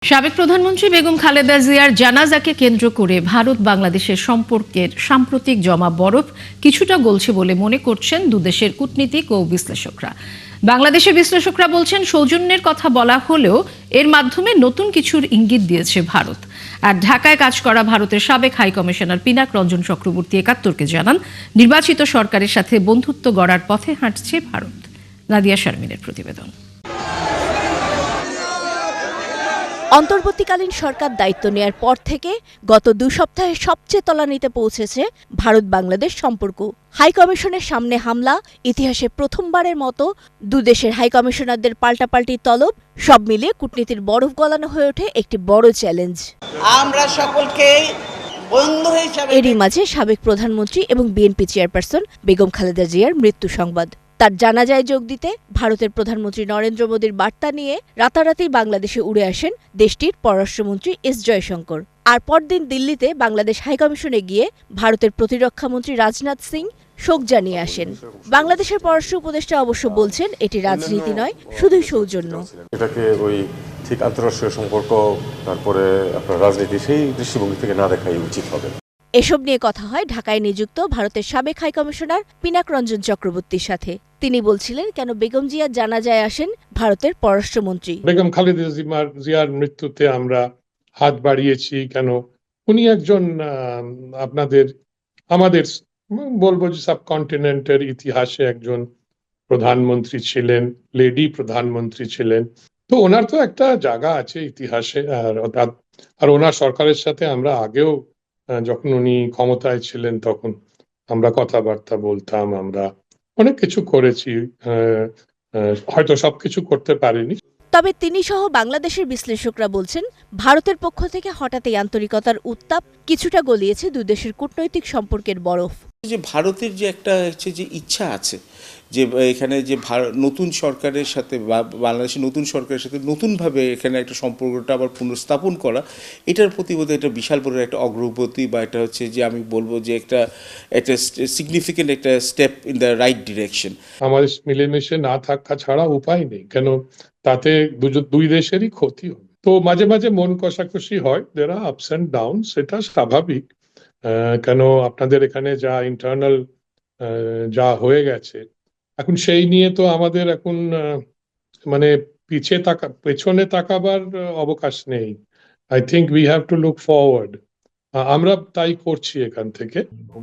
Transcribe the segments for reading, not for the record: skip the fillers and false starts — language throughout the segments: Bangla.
সাবেক প্রধানমন্ত্রী বেগম খালেদা জিয়ার জানাজাকে কেন্দ্র করে ভারত বাংলাদেশের সম্পর্কের সাম্প্রতিক জমা বরফ কিছুটা গলছে বলে মনে করছেন দুদেশের কূটনীতিক ও বিশ্লেষকরা। বাংলাদেশের বিশ্লেষকরা বলছেন, সৌজন্যের কথা বলা হলেও এর মাধ্যমে নতুন কিছুর ইঙ্গিত দিয়েছে ভারত। আর ঢাকায় কাজ করা ভারতের সাবেক হাই কমিশনার পিনাক রঞ্জন চক্রবর্তী একাত্তরকে জানান, নির্বাচিত সরকারের সাথে বন্ধুত্ব গড়ার পথে হাঁটছে ভারত। নাদিয়া শারমিনের প্রতিবেদন। অন্তর্বর্তীকালীন সরকার দায়িত্ব নেয়ার পর থেকে গত 2 সপ্তাহে সবচেয়ে তলানিতে পৌঁছেছে ভারত বাংলাদেশ সম্পর্ক। হাই কমিশনের সামনে হামলা, ইতিহাসে প্রথমবারের মতো দুদেশের হাই কমিশনারদের পাল্টাপাল্টি তলব, সব মিলিয়ে কূটনীতির বরফ গলানো হয়ে ওঠে একটি বড় চ্যালেঞ্জ। আমরা সকলকে বন্ধু হিসেবে এরই মাঝে সাবেক প্রধানমন্ত্রী এবং বিএনপি চেয়ারপারসন বেগম খালেদা জিয়ার মৃত্যু সংবাদ। তার জানাজায় যোগ দিতে ভারতের প্রধানমন্ত্রী নরেন্দ্র মোদীর বার্তা নিয়ে রাতারাতি বাংলাদেশে উড়ে আসেন দেশটির পররাষ্ট্রমন্ত্রী এস জয়শঙ্কর। আর পরদিন দিল্লিতে বাংলাদেশ হাইকমিশনে গিয়ে ভারতের প্রতিরক্ষামন্ত্রী রাজনাথ সিং শোক জানিয়ে আসেন। বাংলাদেশের পররাষ্ট্র উপদেষ্টা অবশ্য বলছেন, এটি রাজনীতি নয়, শুধুই সৌজন্য। এটাকে ঠিক আন্তঃরাষ্ট্রীয় সম্পর্ক, তারপরে আপনার রাজনীতি, সেই দৃষ্টিভঙ্গি থেকে না দেখাই উচিত হবে। এসব নিয়ে কথা হয় ঢাকায় নিযুক্ত ভারতের সাবেক হাই কমিশনার পিনাক রঞ্জন চক্রবর্তীর সাথে। তিনি বলছিলেন, কেন বেগম জিয়ার জানাজায় আসেন ভারতের পররাষ্ট্রমন্ত্রী। বেগম খালেদা জিয়ার মৃত্যুতে আমরা হাত বাড়িয়েছি কেন? উনি একজন আমাদের বলবো যে সাবকন্টিনেন্টের ইতিহাসে একজন প্রধানমন্ত্রী ছিলেন, লেডি প্রধানমন্ত্রী ছিলেন। তো ওনার তো একটা জায়গা আছে ইতিহাসে। আর ওনার সরকারের সাথে আমরা আগেও, যখন উনি ক্ষমতায় ছিলেন, তখন আমরা কথাবার্তা বলতাম, আমরা অনেক কিছু করেছি। হয়তো সবকিছু করতে পারিনি। তবে তিনি সহ বাংলাদেশের বিশ্লেষকরা বলছেন, ভারতের পক্ষ থেকে হঠাৎ এই আন্তরিকতার উত্তাপ কিছুটা গলিয়েছে দুদেশের কূটনৈতিক সম্পর্কের বরফ। যে ভারতের যে একটা হচ্ছে যে ইচ্ছা আছে যে এখানে যে নতুন সরকারের সাথে বা বাংলাদেশের নতুন সরকারের সাথে নতুনভাবে এখানে একটা সম্পর্কটা আবার পুনঃস্থাপন করা, এটার প্রতি বোধহয় একটা বিশাল বড় একটা অগ্রগতি, বা এটা হচ্ছে যে আমি বলবো যে একটা সিগনিফিকেন্ট একটা step in the right direction. আমাদের মিলেমিশে না থাকা ছাড়া উপায় নেই, কেন তাতে দুই দেশেরই ক্ষতি হবে। তো মাঝে মাঝে মন কষাকষি হয়, দেয়ার আর আপস এন্ড ডাউন, সেটা স্বাভাবিক। কেন আপনাদের এখানে যা ইন্টারনাল যা হয়ে গেছে, এখন সেই নিয়ে তো আমাদের এখন মানে পেছনে তাকাবার অবকাশ নেই। I think we have to look forward. আমরা তাই করছি এখান থেকে।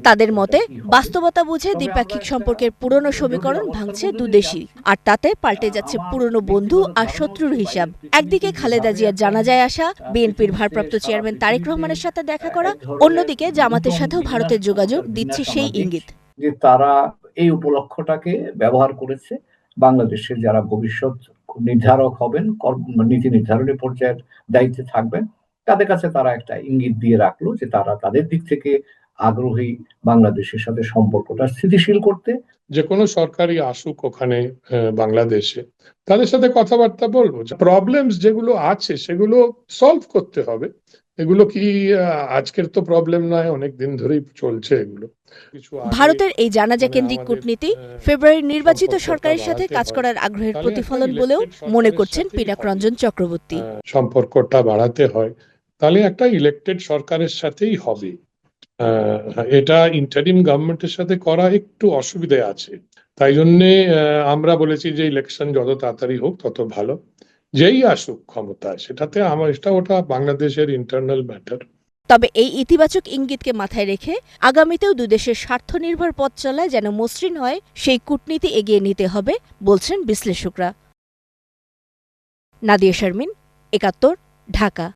তাদের মতে, বাস্তবতা বুঝে দ্বিপাক্ষিক সম্পর্কের পুরনো সমীকরণ ভাঙছে দুদেশই, আর তাতে পাল্টে যাচ্ছে পুরনো বন্ধু আর শত্রুর হিসাব। একদিকে খালেদা জিয়ার জানাজায় আসা, বিএনপির ভারপ্রাপ্ত চেয়ারম্যান তারেক রহমানের সাথে দেখা করা, অন্যদিকে জামাতের সাথেও ভারতের যোগাযোগ দিচ্ছে সেই ইঙ্গিত যে তারা এই উপলক্ষটাকে ব্যবহার করেছে বাংলাদেশের যারা ভবিষ্যৎ নির্ধারক হবেন, নীতি নির্ধারণের পর্যায়ের দায়িত্বে থাকবেন, তাদের কাছে তারা একটা ইঙ্গিত দিয়ে রাখলো যে তারা তাদের দিক থেকে আগ্রহী বাংলাদেশের সাথে সম্পর্কটা স্থিতিশীল করতে। যে কোনো সরকারই আসুক ওখানে বাংলাদেশে, তাদের সাথে কথাবার্তা বলবো। প্রবলেমস যেগুলো আছে সেগুলো সলভ করতে হবে। এগুলো কি আজকের তো প্রবলেম নয়, অনেক দিন ধরেই চলছে এগুলো। ভারতের এই জানাজা কেন্দ্রিক কূটনীতি ফেব্রুয়ারির নির্বাচিত সরকারের সাথে কাজ করার আগ্রহের প্রতিফলন বলেও মনে করছেন পিনাক রঞ্জন চক্রবর্তী। সম্পর্কটা বাড়াতে হয়, তাহলে একটা ইলেক্টেড সরকারের সাথেই হবে। এটা ইন্টারিম গভর্নমেন্টের সাথে করা একটু অসুবিধা আছে। তাই জন্যে আমরা বলেছি যে ইলেকশন যত তাড়াতাড়ি হোক তত ভালো। যেই আসুক ক্ষমতায়, ওটা বাংলাদেশের ইন্টারনাল ম্যাটার। তবে এই ইতিবাচক ইঙ্গিতকে মাথায় রেখে আগামীতেও দুদেশের স্বার্থ নির্ভর পথ চলায় যেন মসৃণ হয়, সেই কূটনীতি এগিয়ে নিতে হবে বলছেন বিশ্লেষকরা। নাদিয়া শারমিন, একাত্তর, ঢাকা।